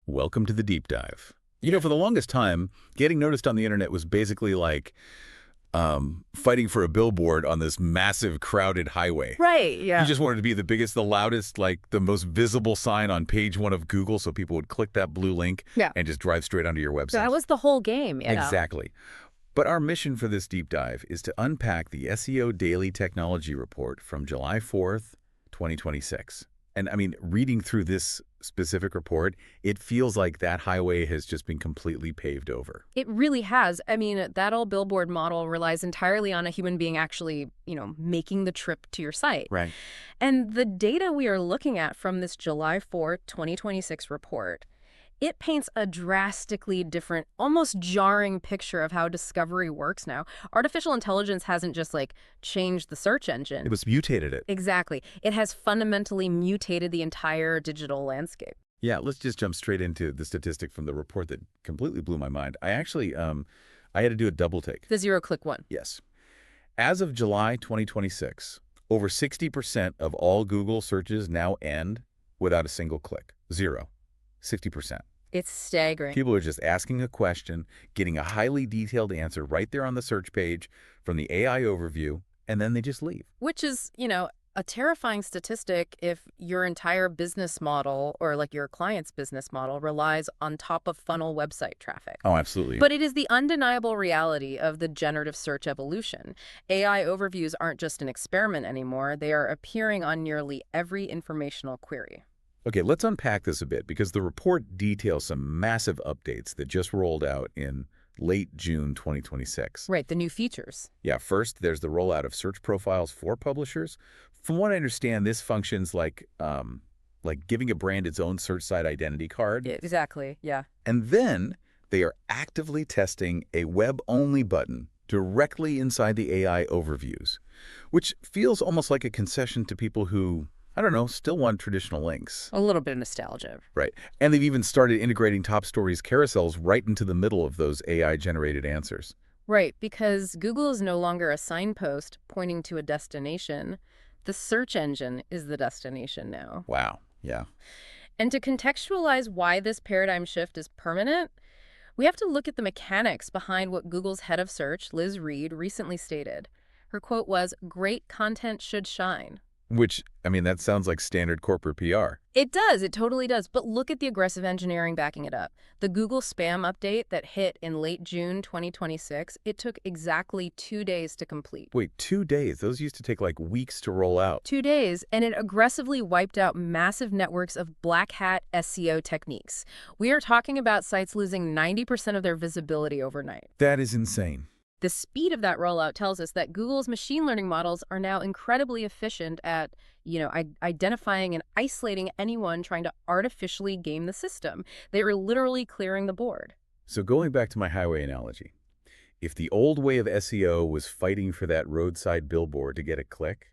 Welcome to the deep dive. For the longest time, getting noticed on the internet was basically like fighting for a billboard on this massive, crowded highway. Right, yeah. You just wanted to be the biggest, the loudest, like the most visible sign on page 1 of Google so people would click that blue link and just drive straight onto your website. That was the whole game, Exactly. But our mission for this deep dive is to unpack the SEO Daily Technology Report from July 4th, 2026. And I mean, reading through this specific report, it feels like that highway has just been completely paved over. It really has. I mean, that old billboard model relies entirely on a human being actually, making the trip to your site. Right. And the data we are looking at from this July 4th, 2026 report, it paints a drastically different, almost jarring picture of how discovery works now. Artificial intelligence hasn't just, changed the search engine. It was mutated it. Exactly. It has fundamentally mutated the entire digital landscape. Yeah, let's just jump straight into the statistic from the report that completely blew my mind. I actually, I had to do a double take. The zero-click one. Yes. As of July 2026, over 60% of all Google searches now end without a single click. 60%. It's staggering. People are just asking a question, getting a highly detailed answer right there on the search page from the AI overview, and then they just leave. Which is, a terrifying statistic if your entire business model or your client's business model relies on top of funnel website traffic. Oh, absolutely. But it is the undeniable reality of the generative search evolution. AI overviews aren't just an experiment anymore. They are appearing on nearly every informational query. Okay, let's unpack this a bit because the report details some massive updates that just rolled out in late June 2026. Right, the new features. Yeah, first, there's the rollout of search profiles for publishers. From what I understand, this functions like giving a brand its own search site identity card. Yeah, exactly, yeah. And then they are actively testing a web-only button directly inside the AI overviews, which feels almost like a concession to people who, I don't know, still want traditional links. A little bit of nostalgia. Right. And they've even started integrating top stories carousels right into the middle of those AI-generated answers. Right, because Google is no longer a signpost pointing to a destination. The search engine is the destination now. Wow. Yeah. And to contextualize why this paradigm shift is permanent, we have to look at the mechanics behind what Google's head of search, Liz Reed, recently stated. Her quote was, "Great content should shine." Which, I mean, that sounds like standard corporate PR. It does. It totally does. But look at the aggressive engineering backing it up. The Google spam update that hit in late June 2026, it took exactly 2 days to complete. Wait, 2 days? Those used to take like weeks to roll out. 2 days, and it aggressively wiped out massive networks of black hat SEO techniques. We are talking about sites losing 90% of their visibility overnight. That is insane. The speed of that rollout tells us that Google's machine learning models are now incredibly efficient at, identifying and isolating anyone trying to artificially game the system. They are literally clearing the board. So going back to my highway analogy, if the old way of SEO was fighting for that roadside billboard to get a click,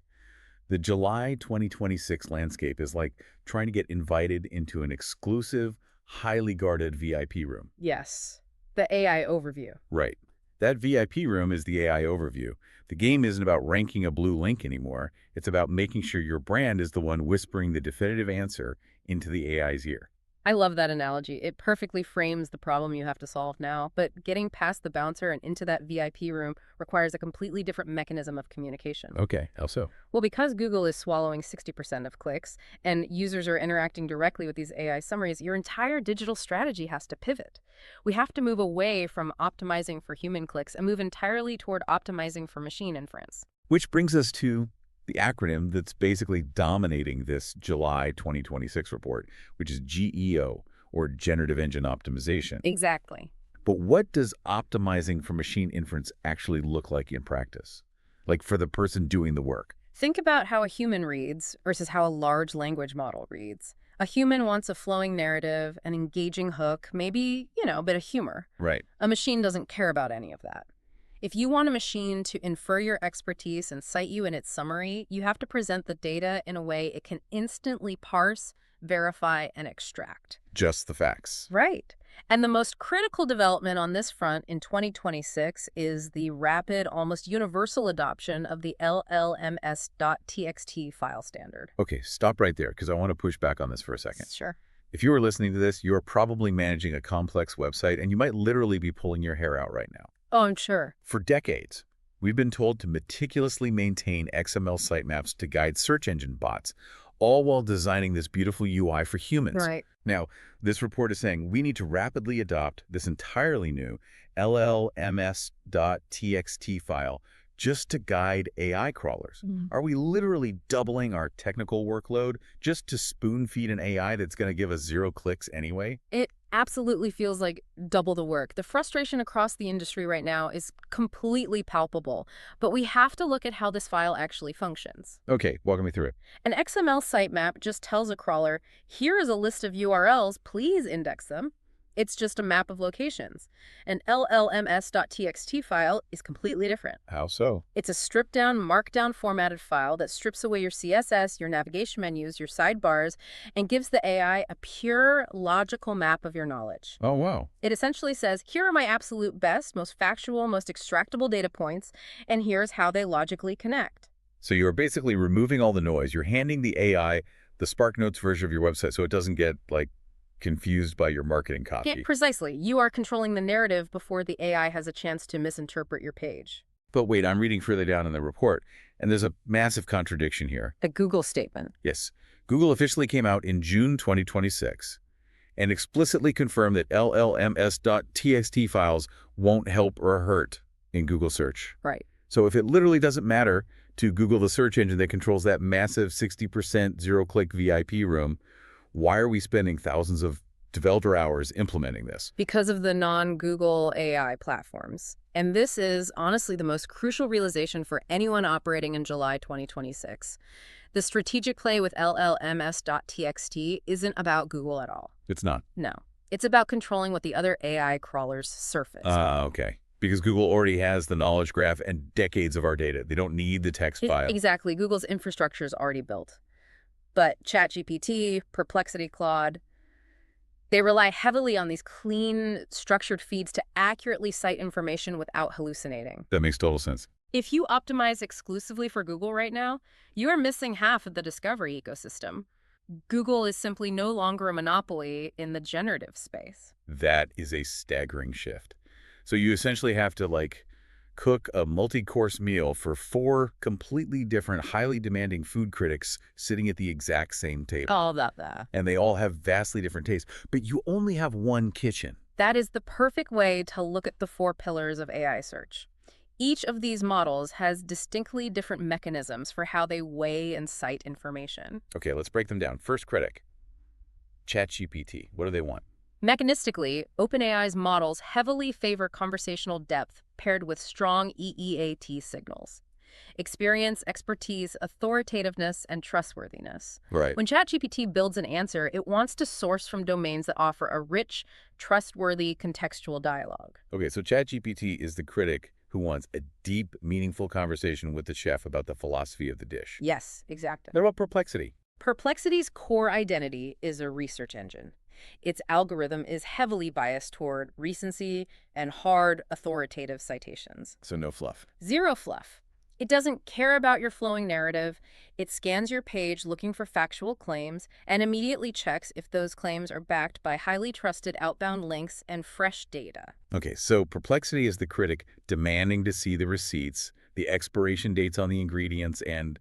the July 2026 landscape is like trying to get invited into an exclusive, highly guarded VIP room. Yes, the AI overview. Right. That VIP room is the AI overview. The game isn't about ranking a blue link anymore. It's about making sure your brand is the one whispering the definitive answer into the AI's ear. I love that analogy. It perfectly frames the problem you have to solve now. But getting past the bouncer and into that VIP room requires a completely different mechanism of communication. Okay, how so? Well, because Google is swallowing 60% of clicks and users are interacting directly with these AI summaries, your entire digital strategy has to pivot. We have to move away from optimizing for human clicks and move entirely toward optimizing for machine inference. Which brings us to the acronym that's basically dominating this July 2026 report, which is GEO, or Generative Engine Optimization. Exactly. But what does optimizing for machine inference actually look like in practice? Like for the person doing the work? Think about how a human reads versus how a large language model reads. A human wants a flowing narrative, an engaging hook, maybe, a bit of humor. Right. A machine doesn't care about any of that. If you want a machine to infer your expertise and cite you in its summary, you have to present the data in a way it can instantly parse, verify, and extract. Just the facts. Right. And the most critical development on this front in 2026 is the rapid, almost universal adoption of the llms.txt file standard. Okay, stop right there because I want to push back on this for a second. Sure. If you are listening to this, you are probably managing a complex website, and you might literally be pulling your hair out right now. Oh, I'm sure. For decades, we've been told to meticulously maintain XML sitemaps to guide search engine bots, all while designing this beautiful UI for humans. Right. Now, this report is saying we need to rapidly adopt this entirely new llms.txt file just to guide AI crawlers. Are we literally doubling our technical workload just to spoon-feed an AI that's going to give us 0 clicks anyway? It absolutely feels like double the work. The frustration across the industry right now is completely palpable, but we have to look at how this file actually functions. Okay, walk me through it. An XML sitemap just tells a crawler, here is a list of URLs, please index them. It's just a map of locations. An llms.txt file is completely different. How so? It's a stripped-down, markdown formatted file that strips away your CSS, your navigation menus, your sidebars, and gives the AI a pure, logical map of your knowledge. Oh, wow. It essentially says, here are my absolute best, most factual, most extractable data points, and here's how they logically connect. So you're basically removing all the noise. You're handing the AI the SparkNotes version of your website so it doesn't get, confused by your marketing copy. Yeah, precisely. You are controlling the narrative before the AI has a chance to misinterpret your page. But wait, I'm reading further down in the report, and there's a massive contradiction here. A Google statement. Yes, Google officially came out in June 2026 and explicitly confirmed that llms.txt files won't help or hurt in Google search. Right. So if it literally doesn't matter to Google, the search engine that controls that massive 60% zero-click VIP room, why are we spending thousands of developer hours implementing this? Because of the non-Google AI platforms. And this is honestly the most crucial realization for anyone operating in July 2026. The strategic play with llms.txt isn't about Google at all. It's not. No. It's about controlling what the other AI crawlers surface. Okay. Because Google already has the knowledge graph and decades of our data. They don't need the text file. Exactly. Google's infrastructure is already built. But ChatGPT, Perplexity, Claude, they rely heavily on these clean, structured feeds to accurately cite information without hallucinating. That makes total sense. If you optimize exclusively for Google right now, you are missing half of the discovery ecosystem. Google is simply no longer a monopoly in the generative space. That is a staggering shift. So you essentially have to, cook a multi-course meal for 4 completely different, highly demanding food critics sitting at the exact same table. All about that. And they all have vastly different tastes. But you only have one kitchen. That is the perfect way to look at the 4 pillars of AI search. Each of these models has distinctly different mechanisms for how they weigh and cite information. Okay, let's break them down. First critic, ChatGPT. What do they want? Mechanistically, OpenAI's models heavily favor conversational depth paired with strong EEAT signals. Experience, expertise, authoritativeness, and trustworthiness. Right. When ChatGPT builds an answer, it wants to source from domains that offer a rich, trustworthy, contextual dialogue. Okay, so ChatGPT is the critic who wants a deep, meaningful conversation with the chef about the philosophy of the dish. Yes, exactly. What about Perplexity? Perplexity's core identity is a research engine. Its algorithm is heavily biased toward recency and hard, authoritative citations. So no fluff. Zero fluff. It doesn't care about your flowing narrative. It scans your page looking for factual claims and immediately checks if those claims are backed by highly trusted outbound links and fresh data. Okay, so Perplexity is the critic demanding to see the receipts, the expiration dates on the ingredients, and,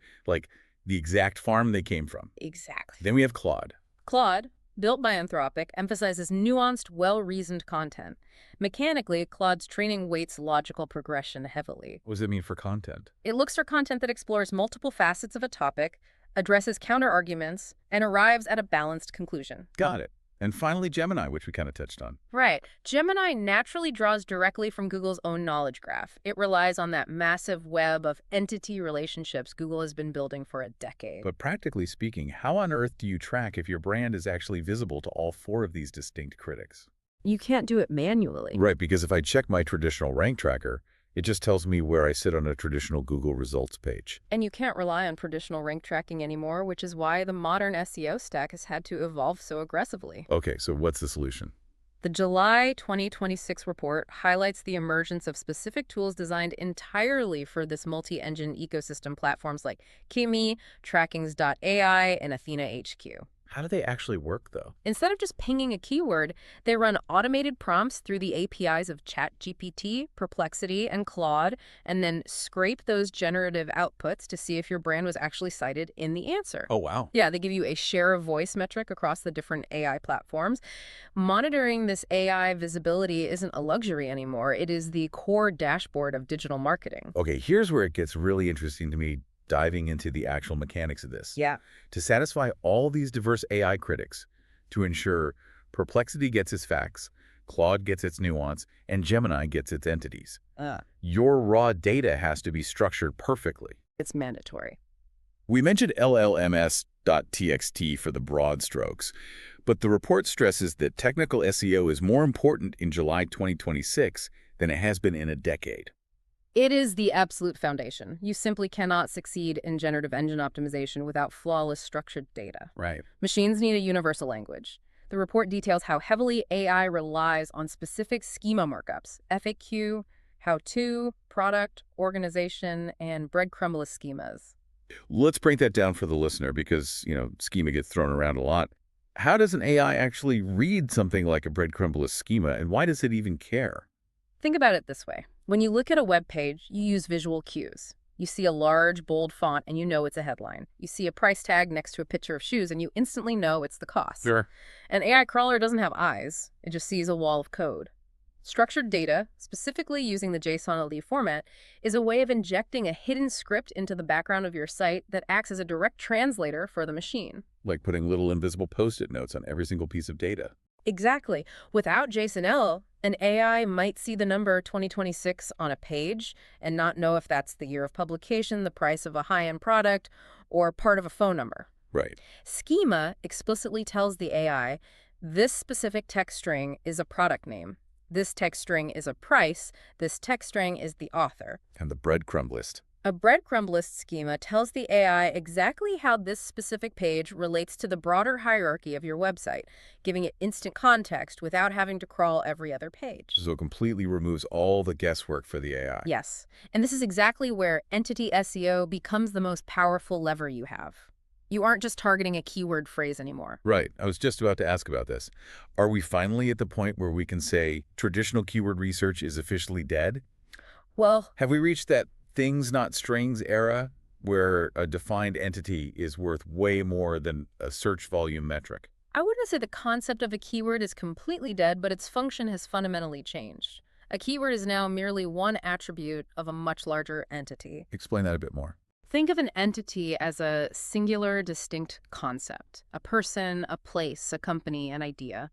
the exact farm they came from. Exactly. Then we have Claude. Claude, built by Anthropic, emphasizes nuanced, well-reasoned content. Mechanically, Claude's training weights logical progression heavily. What does it mean for content? It looks for content that explores multiple facets of a topic, addresses counter-arguments, and arrives at a balanced conclusion. Got it. And finally, Gemini, which we kind of touched on. Right. Gemini naturally draws directly from Google's own knowledge graph. It relies on that massive web of entity relationships Google has been building for a decade. But practically speaking, how on earth do you track if your brand is actually visible to all 4 of these distinct critics? You can't do it manually. Right, because if I check my traditional rank tracker, it just tells me where I sit on a traditional Google results page. And you can't rely on traditional rank tracking anymore, which is why the modern SEO stack has had to evolve so aggressively. Okay, so what's the solution? The July 2026 report highlights the emergence of specific tools designed entirely for this multi-engine ecosystem, platforms like Kimi, Trackings.ai, and Athena HQ. How do they actually work, though? Instead of just pinging a keyword, they run automated prompts through the APIs of ChatGPT, Perplexity, and Claude, and then scrape those generative outputs to see if your brand was actually cited in the answer. Oh, wow. Yeah, they give you a share of voice metric across the different AI platforms. Monitoring this AI visibility isn't a luxury anymore. It is the core dashboard of digital marketing. Okay, here's where it gets really interesting to me, diving into the actual mechanics of this. Yeah. To satisfy all these diverse AI critics, to ensure Perplexity gets its facts, Claude gets its nuance, and Gemini gets its entities. Your raw data has to be structured perfectly. It's mandatory. We mentioned llms.txt for the broad strokes, but the report stresses that technical SEO is more important in July 2026 than it has been in a decade. It is the absolute foundation. You simply cannot succeed in generative engine optimization without flawless structured data. Right. Machines need a universal language. The report details how heavily AI relies on specific schema markups, FAQ, how-to, product, organization, and breadcrumbless schemas. Let's break that down for the listener because, schema gets thrown around a lot. How does an AI actually read something like a breadcrumbless schema, and why does it even care? Think about it this way. When you look at a web page, you use visual cues. You see a large, bold font, and you know it's a headline. You see a price tag next to a picture of shoes, and you instantly know it's the cost. Sure. An AI crawler doesn't have eyes. It just sees a wall of code. Structured data, specifically using the JSON-LD format, is a way of injecting a hidden script into the background of your site that acts as a direct translator for the machine. Like putting little invisible Post-it notes on every single piece of data. Exactly. Without JSON-L, an AI might see the number 2026 on a page and not know if that's the year of publication, the price of a high-end product, or part of a phone number. Right. Schema explicitly tells the AI, this specific text string is a product name. This text string is a price. This text string is the author. And the breadcrumb list. A breadcrumb list schema tells the AI exactly how this specific page relates to the broader hierarchy of your website, giving it instant context without having to crawl every other page. So it completely removes all the guesswork for the AI. Yes, and this is exactly where entity SEO becomes the most powerful lever you have. You aren't just targeting a keyword phrase anymore. Right. I was just about to ask about this. Are we finally at the point where we can say traditional keyword research is officially dead? Well, Have we reached that things not strings era where a defined entity is worth way more than a search volume metric? I wouldn't say the concept of a keyword is completely dead, but its function has fundamentally changed. A keyword is now merely one attribute of a much larger entity. Explain that a bit more. Think of an entity as a singular, distinct concept. A person, a place, a company, an idea.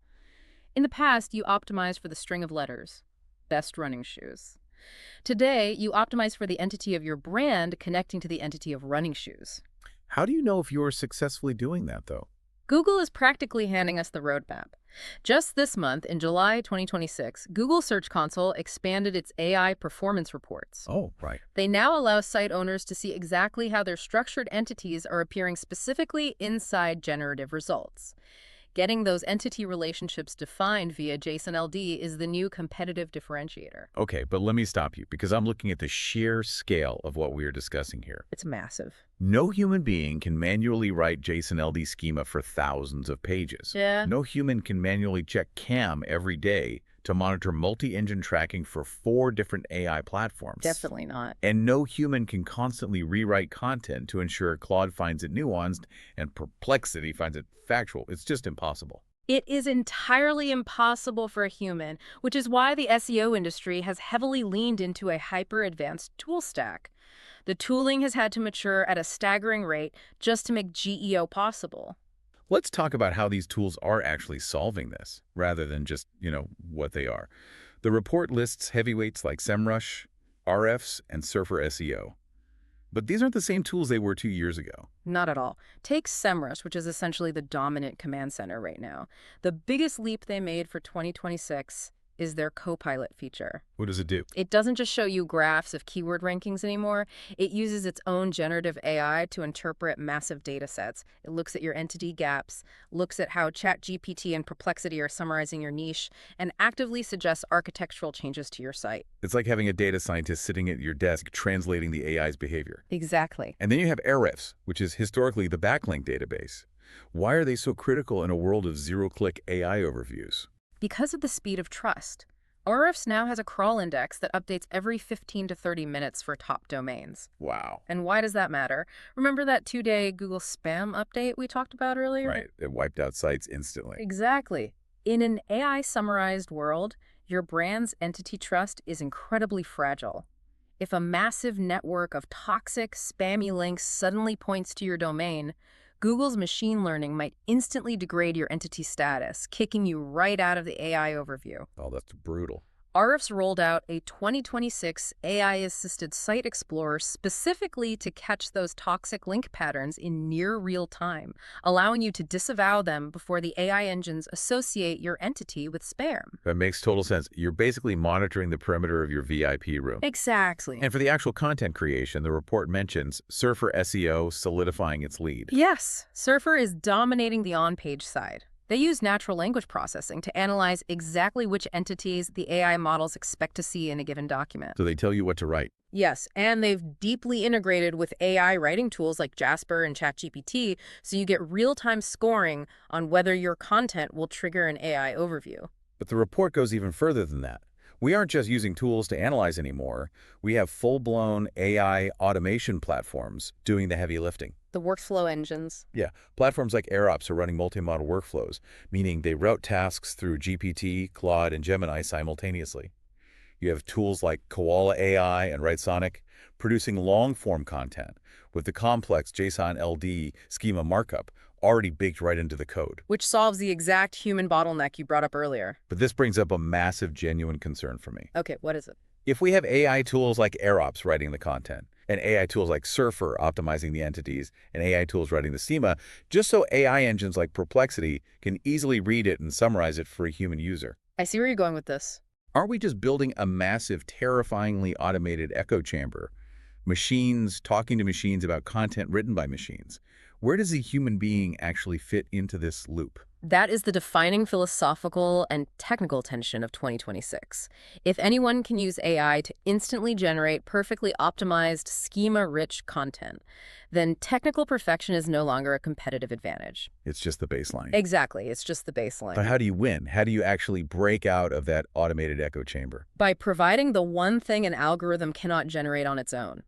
In the past, you optimized for the string of letters. Best running shoes. Today, you optimize for the entity of your brand connecting to the entity of running shoes. How do you know if you're successfully doing that, though? Google is practically handing us the roadmap. Just this month, in July 2026, Google Search Console expanded its AI performance reports. Oh, right. They now allow site owners to see exactly how their structured entities are appearing specifically inside generative results. Getting those entity relationships defined via JSON-LD is the new competitive differentiator. Okay, but let me stop you because I'm looking at the sheer scale of what we are discussing here. It's massive. No human being can manually write JSON-LD schema for thousands of pages. Yeah. No human can manually check CAM every day to monitor multi-engine tracking for 4 different AI platforms. Definitely not. And no human can constantly rewrite content to ensure Claude finds it nuanced and Perplexity finds it factual. It's just impossible. It is entirely impossible for a human, which is why the SEO industry has heavily leaned into a hyper-advanced tool stack. The tooling has had to mature at a staggering rate just to make GEO possible. Let's talk about how these tools are actually solving this, rather than just, what they are. The report lists heavyweights like Semrush, RFs, and Surfer SEO. But these aren't the same tools they were 2 years ago. Not at all. Take Semrush, which is essentially the dominant command center right now. The biggest leap they made for 2026 is their Copilot feature. What does it do? It doesn't just show you graphs of keyword rankings anymore. It uses its own generative AI to interpret massive data sets. It looks at your entity gaps, looks at how ChatGPT and Perplexity are summarizing your niche, and actively suggests architectural changes to your site. It's like having a data scientist sitting at your desk translating the AI's behavior. Exactly. And then you have AirOps, which is historically the backlink database. Why are they so critical in a world of zero-click AI overviews? Because of the speed of trust, Ahrefs now has a crawl index that updates every 15 to 30 minutes for top domains. Wow. And why does that matter? Remember that 2-day Google spam update we talked about earlier? Right. It wiped out sites instantly. Exactly. In an AI-summarized world, your brand's entity trust is incredibly fragile. If a massive network of toxic, spammy links suddenly points to your domain, Google's machine learning might instantly degrade your entity status, kicking you right out of the AI overview. Oh, that's brutal. Ahrefs rolled out a 2026 AI-assisted site explorer specifically to catch those toxic link patterns in near real time, allowing you to disavow them before the AI engines associate your entity with spam. That makes total sense. You're basically monitoring the perimeter of your VIP room. Exactly. And for the actual content creation, the report mentions Surfer SEO solidifying its lead. Yes, Surfer is dominating the on-page side. They use natural language processing to analyze exactly which entities the AI models expect to see in a given document. So they tell you what to write. Yes, and they've deeply integrated with AI writing tools like Jasper and ChatGPT, so you get real-time scoring on whether your content will trigger an AI overview. But the report goes even further than that. We aren't just using tools to analyze anymore. We have full-blown AI automation platforms doing the heavy lifting. The workflow engines. Yeah, platforms like AirOps are running multi-model workflows, meaning they route tasks through GPT, Claude, and Gemini simultaneously. You have tools like Koala AI and Writesonic producing long-form content with the complex JSON LD schema markup already baked right into the code. Which solves the exact human bottleneck you brought up earlier. But this brings up a massive, genuine concern for me. Okay, what is it? If we have AI tools like AirOps writing the content, and AI tools like Surfer optimizing the entities, and AI tools writing the schema, just so AI engines like Perplexity can easily read it and summarize it for a human user. I see where you're going with this. Aren't we just building a massive, terrifyingly automated echo chamber? Machines talking to machines about content written by machines. Where does a human being actually fit into this loop? That is the defining philosophical and technical tension of 2026. If anyone can use AI to instantly generate perfectly optimized, schema-rich content, then technical perfection is no longer a competitive advantage. It's just the baseline. Exactly, it's just the baseline. But how do you win? How do you actually break out of that automated echo chamber? By providing the one thing an algorithm cannot generate on its own.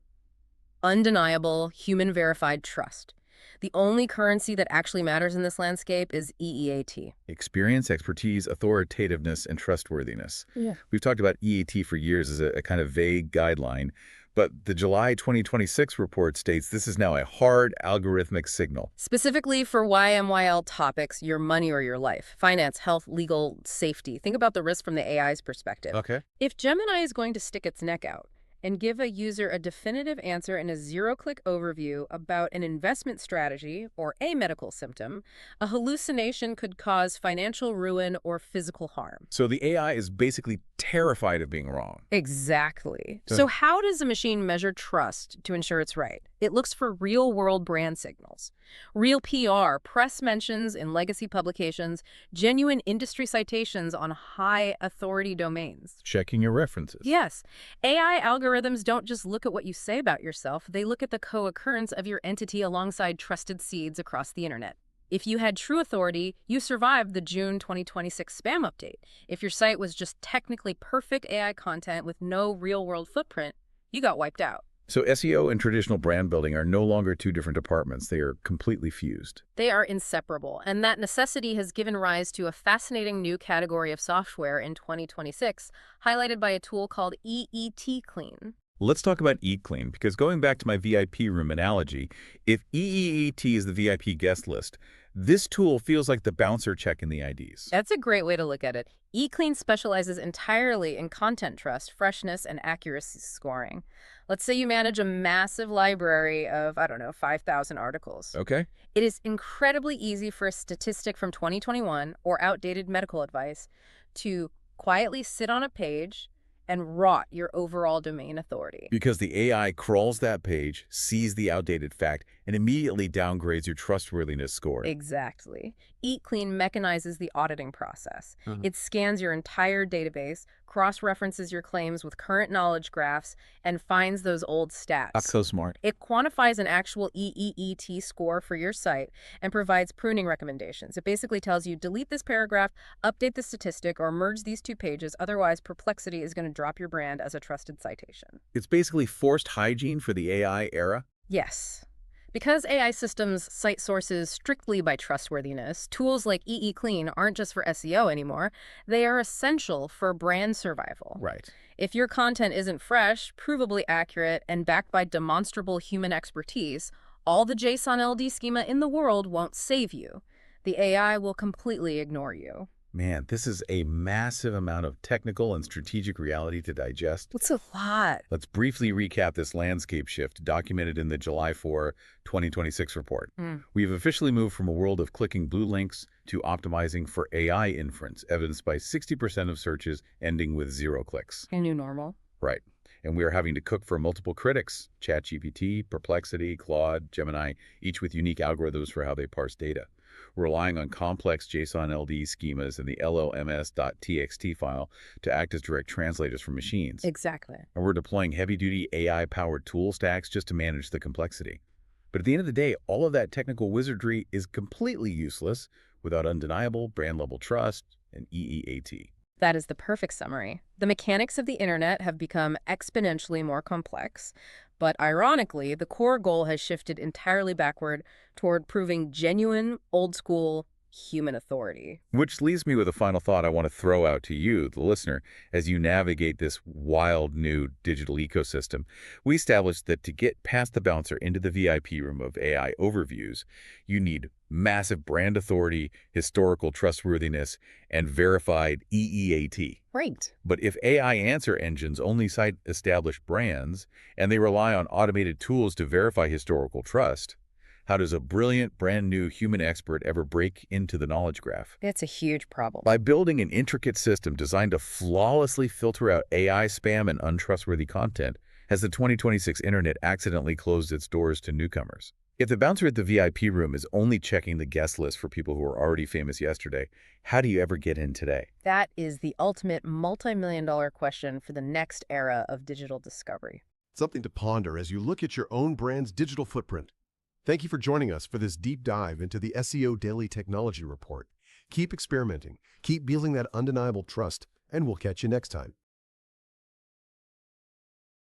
Undeniable, human-verified trust. The only currency that actually matters in this landscape is EEAT. Experience, expertise, authoritativeness, and trustworthiness. Yeah. We've talked about EEAT for years as a kind of vague guideline, but the July 2026 report states this is now a hard algorithmic signal. Specifically for YMYL topics, your money or your life, finance, health, legal, safety. Think about the risk from the AI's perspective. Okay. If Gemini is going to stick its neck out and give a user a definitive answer in a zero-click overview about an investment strategy or a medical symptom, a hallucination could cause financial ruin or physical harm. So the AI is basically terrified of being wrong. Exactly. So how does a machine measure trust to ensure it's right? It looks for real-world brand signals. Real PR, press mentions in legacy publications, genuine industry citations on high-authority domains. Checking your references. Yes. AI algorithms don't just look at what you say about yourself, they look at the co-occurrence of your entity alongside trusted seeds across the internet. If you had true authority, you survived the June 2026 spam update. If your site was just technically perfect AI content with no real-world footprint, you got wiped out. So SEO and traditional brand building are no longer two different departments. They are completely fused. They are inseparable, and that necessity has given rise to a fascinating new category of software in 2026, highlighted by a tool called EEATClean. Let's talk about EEATClean, because going back to my VIP room analogy, if EEAT is the VIP guest list, this tool feels like the bouncer check in the IDs. That's a great way to look at it. EEATClean specializes entirely in content trust, freshness, and accuracy scoring. Let's say you manage a massive library of, 5,000 articles. Okay. It is incredibly easy for a statistic from 2021 or outdated medical advice to quietly sit on a page and rot your overall domain authority. Because the AI crawls that page, sees the outdated fact, and immediately downgrades your trustworthiness score. Exactly. EEATClean mechanizes the auditing process. It scans your entire database, cross-references your claims with current knowledge graphs, and finds those old stats. That's so smart. It quantifies an actual EEAT score for your site and provides pruning recommendations. It basically tells you, delete this paragraph, update the statistic, or merge these two pages. Otherwise, Perplexity is going to drop your brand as a trusted citation. It's basically forced hygiene for the AI era? Yes. Because AI systems cite sources strictly by trustworthiness, tools like EEATClean aren't just for SEO anymore. They are essential for brand survival. Right. If your content isn't fresh, provably accurate, and backed by demonstrable human expertise, all the JSON LD schema in the world won't save you. The AI will completely ignore you. Man, this is a massive amount of technical and strategic reality to digest. It's a lot. Let's briefly recap this landscape shift documented in the July 4, 2026 report. We've officially moved from a world of clicking blue links to optimizing for AI inference, evidenced by 60% of searches ending with 0 clicks. A new normal. Right. And we are having to cook for multiple critics, ChatGPT, Perplexity, Claude, Gemini, each with unique algorithms for how they parse data. We're relying on complex JSON LD schemas and the llms.txt file to act as direct translators for machines. Exactly. And we're deploying heavy-duty AI-powered tool stacks just to manage the complexity. But at the end of the day, all of that technical wizardry is completely useless without undeniable brand-level trust and EEAT. That is the perfect summary. The mechanics of the internet have become exponentially more complex, but ironically, the core goal has shifted entirely backward toward proving genuine, old-school human authority. Which leaves me with a final thought I want to throw out to you, the listener, as you navigate this wild new digital ecosystem. We established that to get past the bouncer into the VIP room of AI overviews, you need massive brand authority, historical trustworthiness, and verified EEAT. Right. But if AI answer engines only cite established brands, and they rely on automated tools to verify historical trust, how does a brilliant, brand-new human expert ever break into the knowledge graph? It's a huge problem. By building an intricate system designed to flawlessly filter out AI spam and untrustworthy content, has the 2026 internet accidentally closed its doors to newcomers? If the bouncer at the VIP room is only checking the guest list for people who were already famous yesterday, how do you ever get in today? That is the ultimate multi-million-dollar question for the next era of digital discovery. Something to ponder as you look at your own brand's digital footprint. Thank you for joining us for this deep dive into the SEO Daily Technology Report. Keep experimenting, keep building that undeniable trust, and we'll catch you next time.